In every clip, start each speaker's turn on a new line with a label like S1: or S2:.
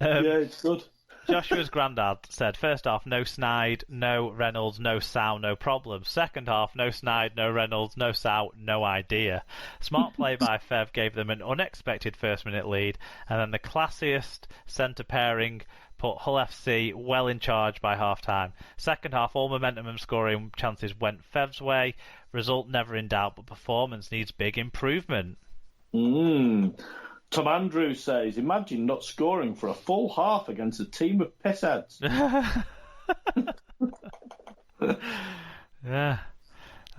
S1: Yeah, it's good.
S2: Joshua's granddad said, first half, no Snide, no Reynolds, no Sow, no problem. Second half, no Snide, no Reynolds, no Sow, no idea. Smart play by Fev gave them an unexpected first-minute lead, and then the classiest centre pairing put Hull FC well in charge by half-time. Second half, all momentum and scoring chances went Fev's way. Result never in doubt, but performance needs big improvement.
S1: Tom Andrews says, imagine not scoring for a full half against a team of pissheads.
S2: Yeah.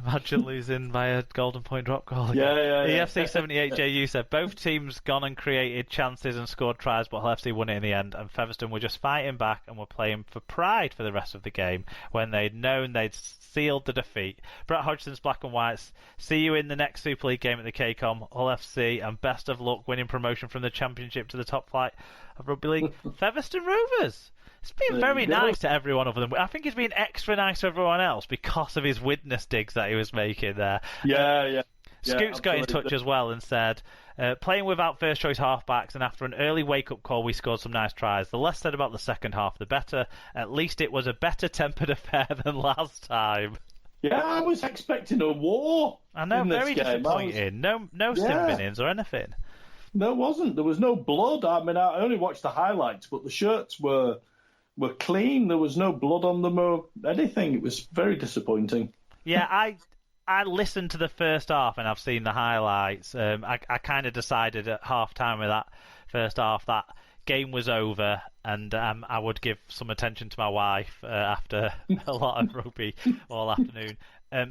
S2: Imagine losing by a golden point drop goal.
S1: Yeah.
S2: EFC 78JU said, both teams gone and created chances and scored tries, but Hull FC won it in the end, and Featherstone were just fighting back and were playing for pride for the rest of the game when they'd known they'd sealed the defeat. Brett Hodgson's Black and Whites, see you in the next Super League game at the KCOM, Hull FC, and best of luck winning promotion from the Championship to the top flight of Rugby League. Featherstone Rovers. It's been very nice to everyone other than... I think he's been extra nice to everyone else because of his witness digs that he was making there.
S1: Yeah.
S2: Scoot's got in touch as well and said, playing without first-choice halfbacks, and after an early wake-up call, we scored some nice tries. The less said about the second half, the better. At least it was a better-tempered affair than last time.
S1: Yeah, I was expecting a war.
S2: I know, very disappointing. No sin-binnings or anything.
S1: No, it wasn't. There was no blood. I mean, I only watched the highlights, but the shirts were clean. There was no blood on them or anything. It was very disappointing.
S2: Yeah, I listened to the first half and I've seen the highlights. I kind of decided at half-time with that first half that game was over and I would give some attention to my wife after a lot of rugby all afternoon.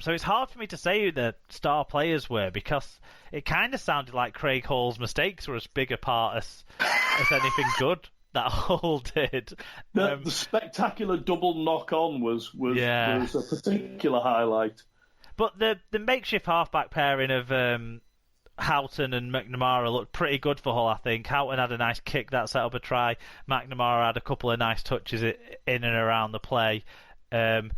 S2: So it's hard for me to say who the star players were because it kind of sounded like Craig Hall's mistakes were as big a part as anything good that Hull did.
S1: The spectacular double knock-on was a particular highlight.
S2: But the makeshift halfback pairing of Houghton and McNamara looked pretty good for Hull, I think. Houghton had a nice kick that set up a try. McNamara had a couple of nice touches in and around the play. And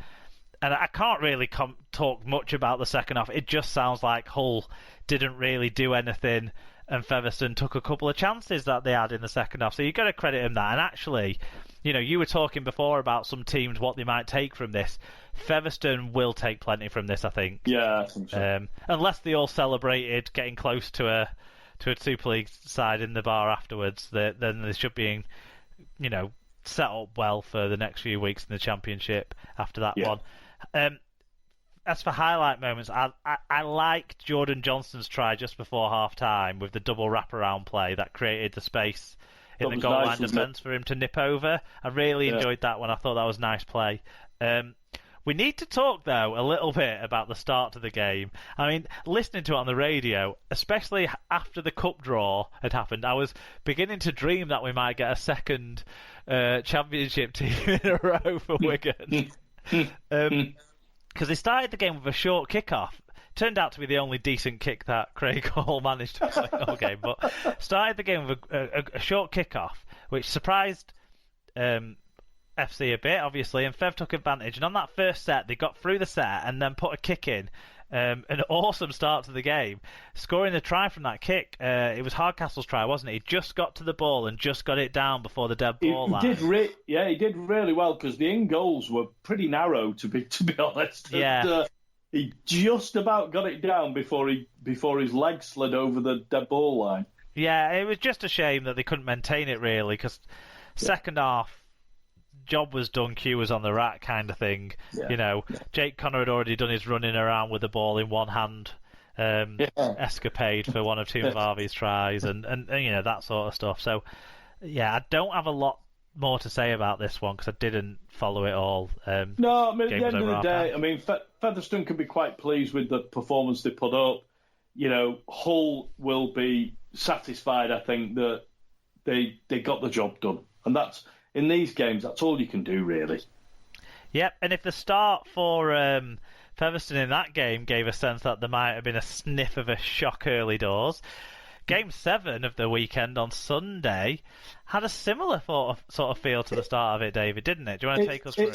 S2: I can't really talk much about the second half. It just sounds like Hull didn't really do anything and Featherstone took a couple of chances that they had in the second half. So you've got to credit him that. And actually, you were talking before about some teams, what they might take from this. Featherstone will take plenty from this, I think.
S1: Yeah, I think so.
S2: Unless they all celebrated getting close to a Super League side in the bar afterwards, then they should be, set up well for the next few weeks in the Championship after that one. As for highlight moments, I liked Jordan Johnston's try just before half-time with the double wraparound play that created the space in the goal line defence for him to nip over. I really enjoyed that one. I thought that was nice play. We need to talk, though, a little bit about the start to the game. I mean, listening to it on the radio, especially after the cup draw had happened, I was beginning to dream that we might get a second Championship team in a row for Wigan. Because they started the game with a short kick-off. Turned out to be the only decent kick that Craig Hall managed to play all game. But started the game with a short kick-off, which surprised FC a bit, obviously, and Fev took advantage. And on that first set, they got through the set and then put a kick in. An awesome start to the game. Scoring the try from that kick, it was Hardcastle's try, wasn't it? He just got to the ball and just got it down before the dead ball line.
S1: He did really well because the in goals were pretty narrow, to be honest.
S2: Yeah.
S1: And, he just about got it down before his leg slid over the dead ball line.
S2: Yeah, it was just a shame that they couldn't maintain it, really, because second half, job was done, Q was on the rack kind of thing. Jake Connor had already done his running around with the ball in one hand escapade for one of Tim Harvey's tries and that sort of stuff. So I don't have a lot more to say about this one because I didn't follow it all.
S1: No, I mean, at the end of the day, Featherstone can be quite pleased with the performance they put up. Hull will be satisfied, I think, that they got the job done. And that's, in these games, that's all you can do, really.
S2: Yep, and if the start for Featherstone in that game gave a sense that there might have been a sniff of a shock early doors, Game 7 of the weekend on Sunday had a similar sort of feel to the start of it, David, didn't it? Do you want to take us through?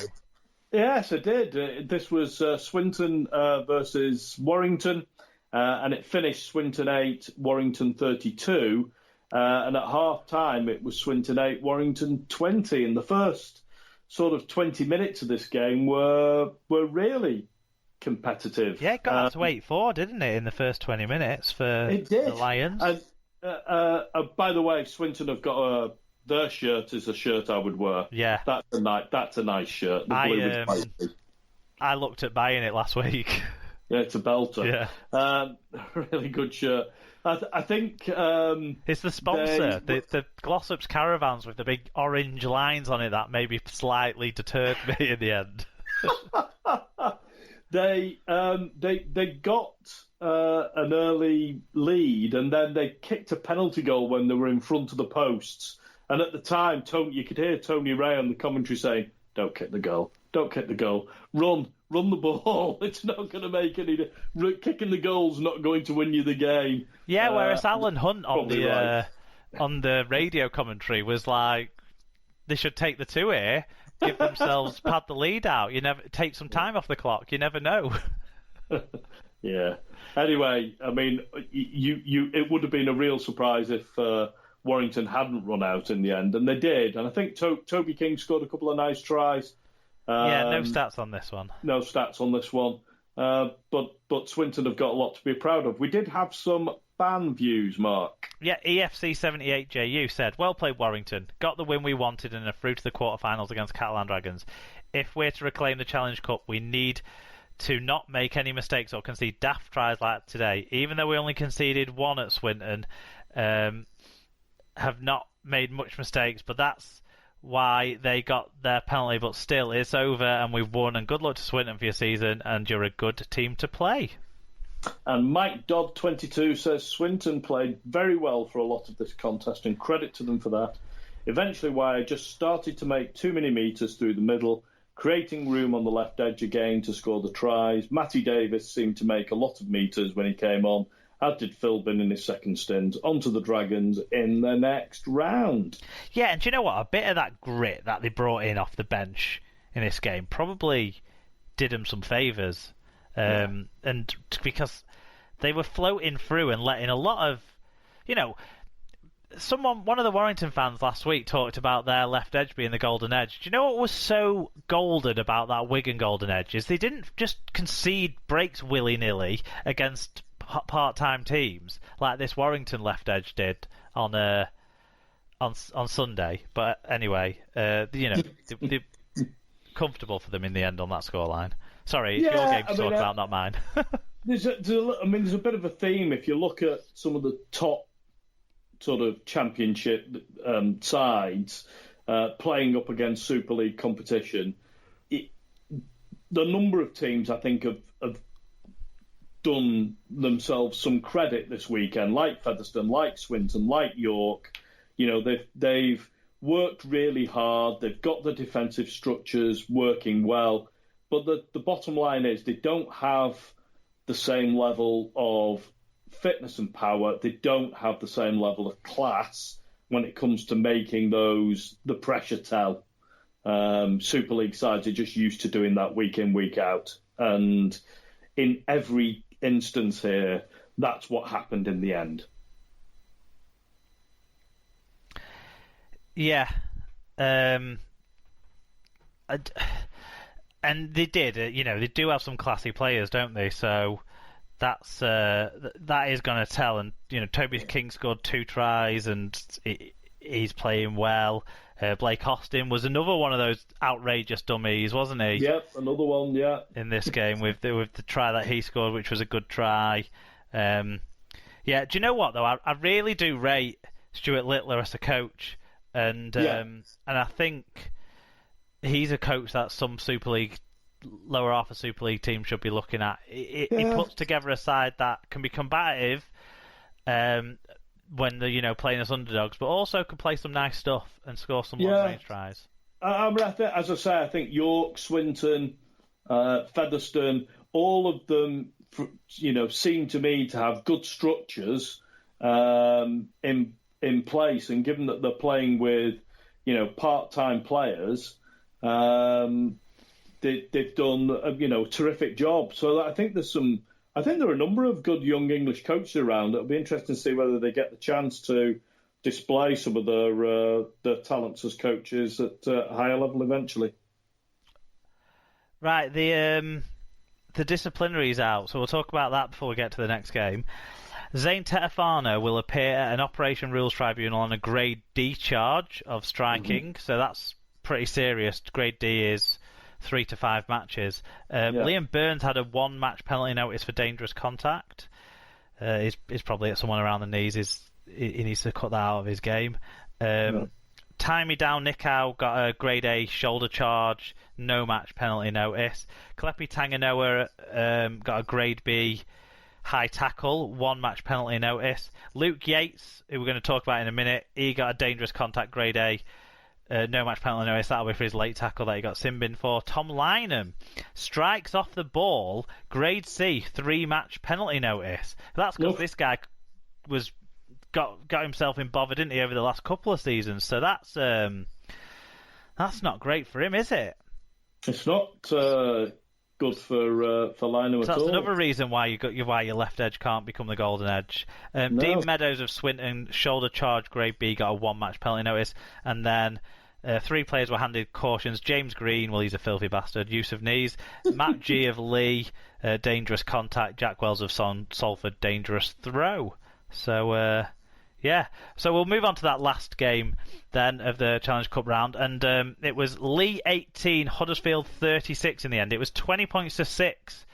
S1: Yes, I did. This was Swinton versus Warrington, and it finished Swinton 8, Warrington 32. And at half-time, it was Swinton 8, Warrington 20. And the first sort of 20 minutes of this game were really competitive.
S2: Yeah, it got up to 8-4, didn't it, in the first 20 minutes for the Lions?
S1: And, by the way, Swinton have got their shirt is a shirt I would wear.
S2: Yeah.
S1: That's a nice shirt. The blue is spicy.
S2: I looked at buying it last week.
S1: Yeah, it's a belter.
S2: Yeah.
S1: Really good shirt. I think
S2: it's the sponsor, the Glossops caravans with the big orange lines on it that maybe slightly deterred me in the end.
S1: They got an early lead, and then they kicked a penalty goal when they were in front of the posts. And at the time, you could hear Tony Ray on the commentary saying, "Don't kick the goal. Don't kick the goal. Run the ball. It's not going to make any. Kicking the goal's not going to win you the game."
S2: Yeah, whereas Alan Hunt on the radio commentary was like, they should take the 2 here, give themselves pad the lead out. Take some time off the clock. You never know.
S1: Yeah. Anyway, I mean, it would have been a real surprise if Warrington hadn't run out in the end, and they did. And I think Toby King scored a couple of nice tries.
S2: No stats on this one.
S1: No stats on this one. But Swinton have got a lot to be proud of. We did have some fan views, Mark.
S2: Yeah, EFC78JU said, "Well played, Warrington. Got the win we wanted and are through to the quarterfinals against Catalan Dragons. If we're to reclaim the Challenge Cup, we need to not make any mistakes or concede daft tries like today. Even though we only conceded 1 at Swinton, have not made much mistakes, but that's why they got their penalty. But still, it's over and we've won, and good luck to Swinton for your season, and you're a good team to play."
S1: And Mike Dodd 22 says Swinton played very well for a lot of this contest, and credit to them for that. Eventually, I just started to make too many metres through the middle, creating room on the left edge again to score the tries. Matty Davis seemed to make a lot of metres when he came on, as did Philbin in his second stint. On to the Dragons in the next round.
S2: Yeah, and do you know what? A bit of that grit that they brought in off the bench in this game probably did them some favours. And because they were floating through and letting a lot of, one of the Warrington fans last week talked about their left edge being the golden edge. Do you know what was so golden about that Wigan golden edge is they didn't just concede breaks willy-nilly against part-time teams like this Warrington left edge did on Sunday. But anyway, they're comfortable for them in the end on that scoreline. Sorry, it's your game to talk about, not mine.
S1: There's a bit of a theme if you look at some of the top sort of championship sides playing up against Super League competition. The number of teams, I think, have done themselves some credit this weekend, like Featherstone, like Swinton, like York. They've worked really hard. They've got the defensive structures working well. But the bottom line is they don't have the same level of fitness and power. They don't have the same level of class when it comes to making the pressure tell. Super League sides are just used to doing that week in, week out. And in every instance here, that's what happened in the end.
S2: Yeah. And they did, they do have some classy players, don't they? So that is going to tell. And Toby King scored 2 tries, and he's playing well. Blake Austin was another one of those outrageous dummies, wasn't he?
S1: Yep, another one. Yeah. In
S2: this game with the try that he scored, which was a good try. Do you know what though? I really do rate Stuart Littler as a coach, and I think he's a coach that some Super League, lower half of Super League teams should be looking at. He puts together a side that can be combative when they're playing as underdogs, but also can play some nice stuff and score some long-range tries.
S1: As I say, I think York, Swinton, Featherstone, all of them, seem to me to have good structures in place, and given that they're playing with part-time players. They've done a terrific job. So I think there are a number of good young English coaches around. It'll be interesting to see whether they get the chance to display some of their talents as coaches at a higher level eventually.
S2: Right, the disciplinary's out, so we'll talk about that before we get to the next game. Zane Tetefano will appear at an Operation Rules Tribunal on a Grade D charge of striking, so that's pretty serious. Grade D is 3 to 5 matches. Liam Burns had a 1-match penalty notice for dangerous contact. He's probably at someone around the knees. He needs to cut that out of his game. Timey Down Nickau got a Grade A shoulder charge, no match penalty notice. Kalepi Tanganoa got a Grade B high tackle, 1-match penalty notice. Luke Yates, who we're going to talk about in a minute, he got a dangerous contact Grade A, no match penalty notice. That'll be for his late tackle that he got sin bin for. Tom Lynham strikes off the ball, Grade C, 3-match penalty notice. That's because this guy got himself in bother, didn't he, over the last couple of seasons? So that's not great for him, is it?
S1: It's not good for Lynham at all.
S2: That's another reason why your left edge can't become the golden edge.
S1: No.
S2: Dean Meadows of Swinton, shoulder charge, Grade B, got a 1-match penalty notice, and then 3 players were handed cautions. James Green, well, he's a filthy bastard, use of knees. Matt G of Lee, dangerous contact. Jack Wells of Salford, dangerous throw. So so we'll move on to that last game then of the Challenge Cup round, and it was Lee 18, Huddersfield 36 in the end. It was 20 points to 6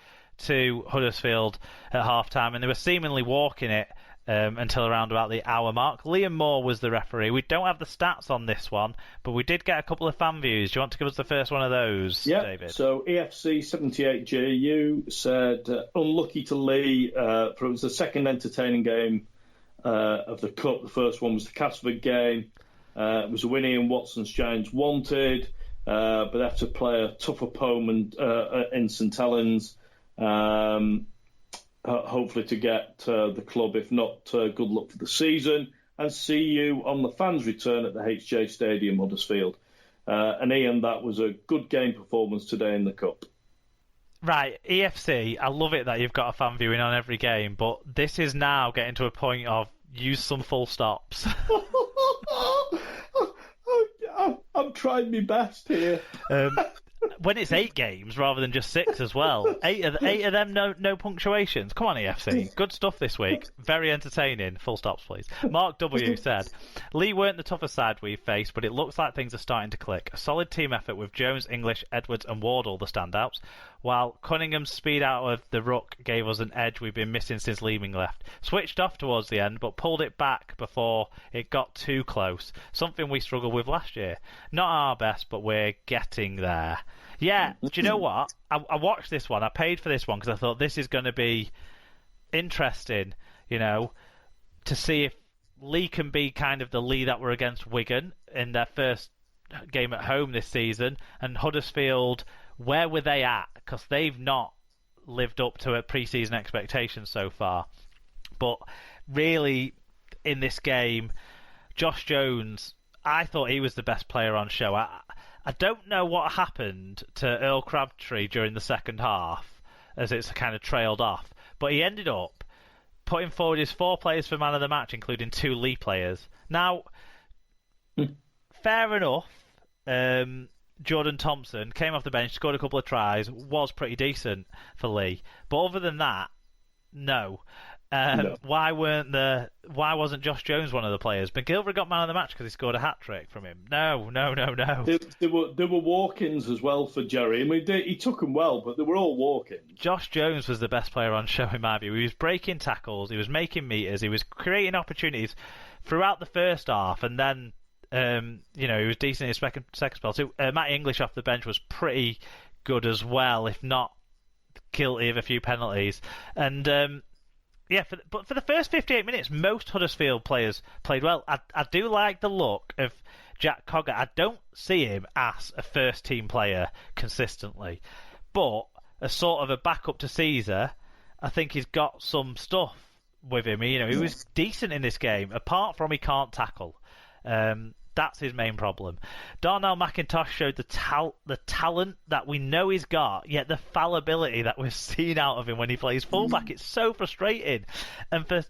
S2: to Huddersfield at half-time, and they were seemingly walking it until around about the hour mark. Liam Moore was the referee. We don't have the stats on this one, but we did get a couple of fan views. Do you want to give us the first one of those, David?
S1: So EFC78GU said, unlucky to Lee, for it was the second entertaining game of the Cup. The first one was the Castleford game. It was a win Ian Watson's Giants wanted, but they had to play a tough opponent in St Helens, hopefully to get the club, if not good luck for the season, and see you on the fans' return at the HJ Stadium, Huddersfield. And Ian, that was a good game performance today in the Cup.
S2: Right, EFC, I love it that you've got a fan viewing on every game, but this is now getting to a point of use some full stops.
S1: I'm trying my best here.
S2: When it's 8 games rather than just 6 as well. 8 of them, no punctuations. Come on, EFC. Good stuff this week. Very entertaining. Full stops, please. Mark W. said, Lee weren't the toughest side we've faced, but it looks like things are starting to click. A solid team effort with Jones, English, Edwards and Wardle the standouts, while Cunningham's speed out of the ruck gave us an edge we've been missing since Leeming left. Switched off towards the end, but pulled it back before it got too close. Something we struggled with last year. Not our best, but we're getting there. Yeah, do you know what? I watched this one. I paid for this one because I thought this is going to be interesting, to see if Lee can be kind of the Lee that were against Wigan in their first game at home this season, and Huddersfield, where were they at? Because they've not lived up to a pre-season expectation so far. But really, in this game, Josh Jones, I thought he was the best player on show. I don't know what happened to Earl Crabtree during the second half, as it's kind of trailed off, but he ended up putting forward his 4 players for man of the match, including 2 Lee players. Now, fair enough, Jordan Thompson came off the bench, scored a couple of tries, was pretty decent for Lee, but other than that, no.
S1: No.
S2: Why wasn't Josh Jones one of the players? McGilvray got man of the match because he scored a hat-trick from him. No.
S1: There were walk-ins as well for Jerry. I mean, he took them well, but they were all walk-ins.
S2: Josh Jones was the best player on show in my view. He was breaking tackles, he was making meters, he was creating opportunities throughout the first half, and then he was decent in his second spell too. Matty English off the bench was pretty good as well, if not guilty of a few penalties. And but for the first 58 minutes, most Huddersfield players played well. I do like the look of Jack Cogger. I don't see him as a first-team player consistently, but as sort of a backup to Caesar, I think he's got some stuff with him. He was decent in this game, apart from he can't tackle. That's his main problem. Darnell McIntosh showed the talent that we know he's got, yet the fallibility that we've seen out of him when he plays fullback. It's so frustrating. And for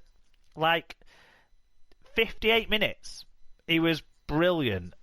S2: 58 minutes. He was brilliant.